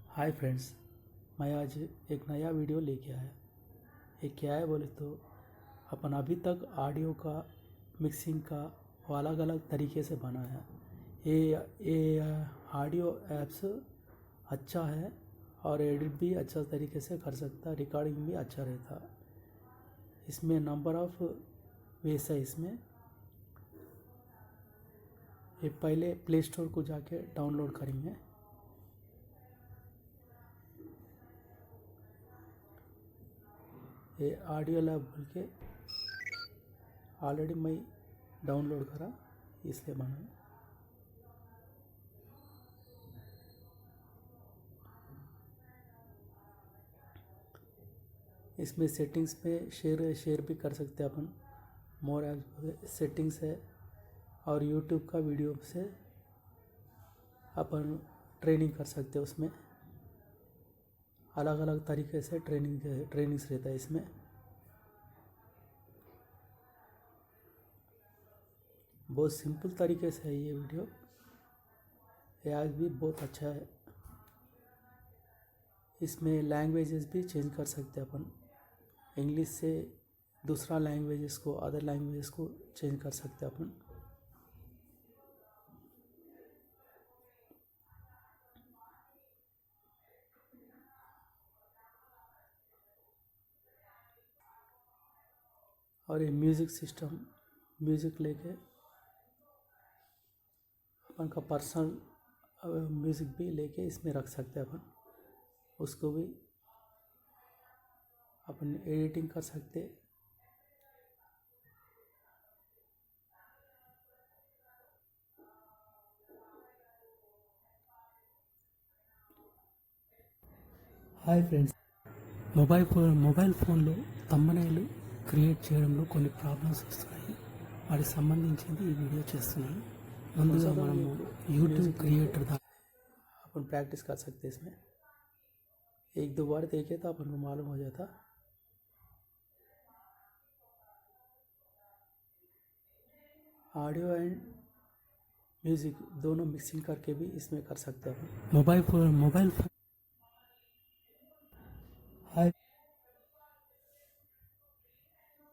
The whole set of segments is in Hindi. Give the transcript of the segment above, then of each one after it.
हाय फ्रेंड्स, मैं आज एक नया वीडियो लेके आया। ये क्या है बोले तो अपन अभी तक ऑडियो का मिक्सिंग का वो अलग अलग तरीके से बना है। ये ऑडियो ऐप्स अच्छा है और एडिट भी अच्छा तरीके से कर सकता है, रिकॉर्डिंग भी अच्छा रहता। इसमें नंबर ऑफ वेस है। इसमें ये पहले प्ले स्टोर को जाके डाउनलोड करेंगे। ये ऑडियो लैब बोल के ऑलरेडी मैं डाउनलोड करा, इसलिए बना। इसमें सेटिंग्स में शेयर भी कर सकते हैं अपन। मोर सेटिंग्स है और यूट्यूब का वीडियो से अपन ट्रेनिंग कर सकते हैं। उसमें अलग अलग तरीके से ट्रेनिंग्स रहता है। इसमें बहुत सिंपल तरीके से है ये वीडियो। ये आज भी बहुत अच्छा है। इसमें लैंग्वेजेस भी चेंज कर सकते हैं अपन। इंग्लिश से दूसरा लैंग्वेजेस को, अदर लैंग्वेजेस को चेंज कर सकते हैं अपन। और ये म्यूज़िक सिस्टम, म्यूज़िक लेके अपन का पर्सनल म्यूज़िक भी लेके इसमें रख सकते हैं अपन। उसको भी अपन एडिटिंग कर सकते। హాయ్ ఫ్రెండ్స్, మొబైల్ ఫోన్లో థంబ్నెయిల్ క్రియేట్ చేయడంలో కొన్ని ప్రాబ్లమ్స్ వస్తున్నాయి. వాటికి సంబంధించింది ఈ వీడియో చేస్తున్నాను. ముందుగా మనము यूट्यूब क्रिएटर अपन प्रैक्टिस कर सकते हैं। इसमें एक दो बार देखे तो अपन को मालूम हो जाता। ऑडियो एंड म्यूज़िक दोनों मिक्सिंग करके भी इसमें कर सकते हैं। मोबाइल फोन हाय,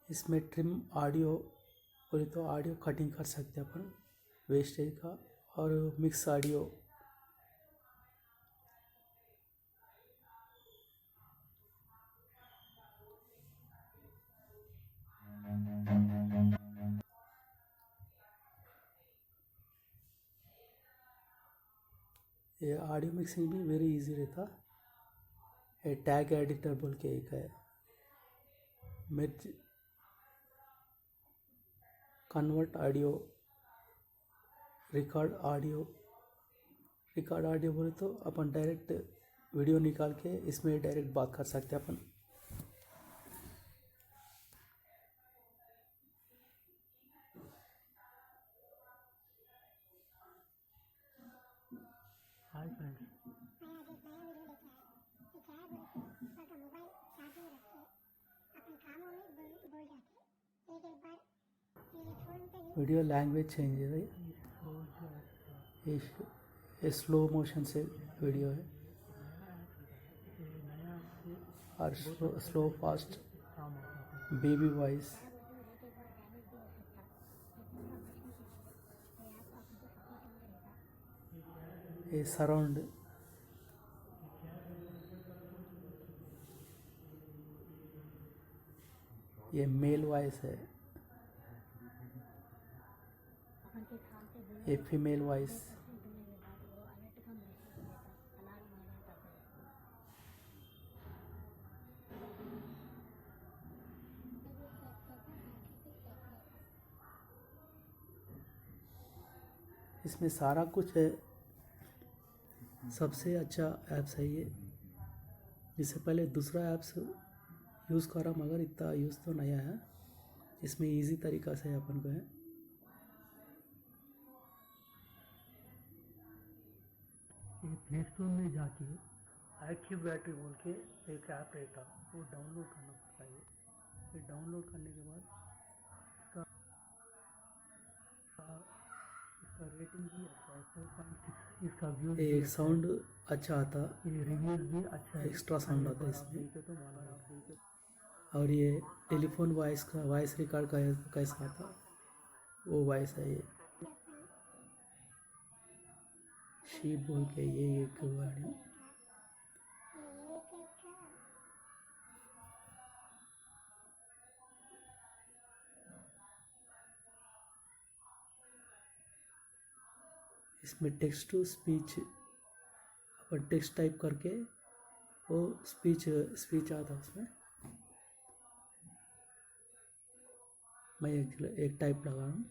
इसमें ट्रिम ऑडियो बोले तो ऑडियो कटिंग कर सकते हैं अपन वेस्टेज का, और मिक्स ऑडियो। ये ऑडियो मिक्सिंग भी वेरी इजी रहता। ये टैग एडिटर बोल के एक है, मिर्च कन्वर्ट ऑडियो, रिकॉर्ड ऑडियो बोले तो अपन डायरेक्ट वीडियो निकाल के इसमें डायरेक्ट बात कर सकते हैं अपन। Hi friends, video language change है। ये स्लो मोशन से वीडियो है और स्लो फास्ट बेबी वॉइस। ये सराउंड, ये मेल वॉइस है। ये फीमेल वॉइस। इसमें सारा कुछ है। सबसे अच्छा ऐप्स है ये। इससे पहले दूसरा ऐप्स यूज़ करा मगर इतना यूज़ तो नया है। इसमें इजी तरीका से अपन को है। ये प्ले स्टोर में जाके एक्टिव बैटरी बोल के एक ऐप रहता, वो डाउनलोड करना पड़ता है। ये डाउनलोड करने के बाद इसका रेटिंग भी अच्छा है 4.6 इसका व्यूज भी एक साउंड अच्छा आता ये रिव्यूज भी अच्छा है एक्स्ट्रा साउंड आता है इसमें और ये टेलीफोन वॉइस का वॉइस रिकॉर्ड का कैसा आता वो वॉइस है ये शीप बोल के ये एक गाड़ी इसमें टेक्स्ट टू स्पीच अपन टेक्स्ट टाइप करके वो स्पीच आता उसमें मैं एक टाइप लगा हूँ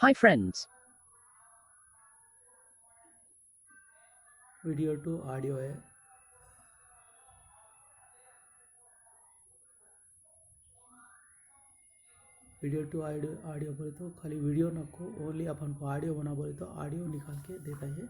Hi friends. Video to audio है वीडियो टू ऑडियो बोले तो खाली वीडियो नको ओनली अपन को ऑडियो बना बोले तो ऑडियो निकाल के देता है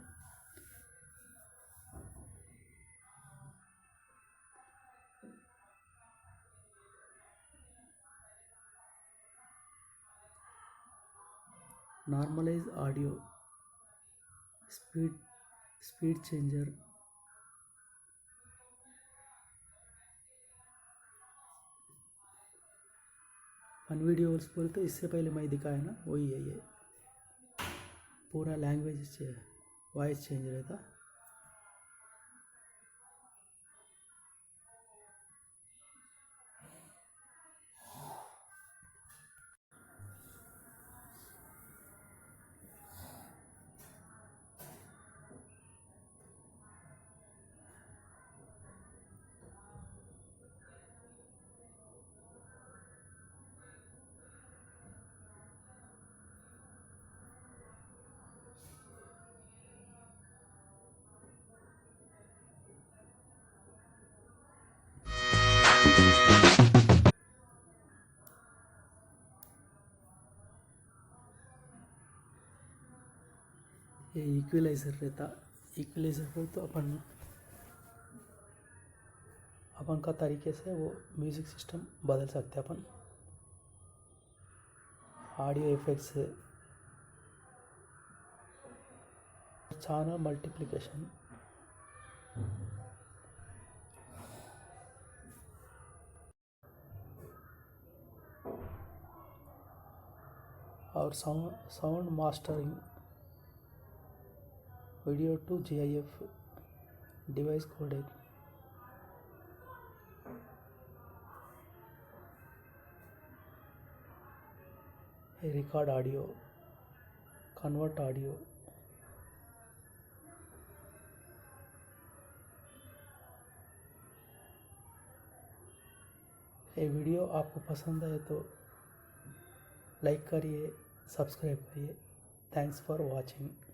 normalise audio speed changer fun videos बोले तो इससे पहले मैं दिखाया ना वही है ये पूरा लैंग्वेज वॉइस चेंज रहता ये इक्वलाइजर रहता इक्वलाइजर बोले तो अपन का तरीके से वो म्यूज़िक सिस्टम बदल सकते अपन ऑडियो इफेक्ट्स चैनल मल्टीप्लिकेशन और sound mastering video to GIF device codec record audio convert audio ये वीडियो आपको पसंद आए तो लाइक करिए सब्सक्राइब करिए थैंक्स फॉर वॉचिंग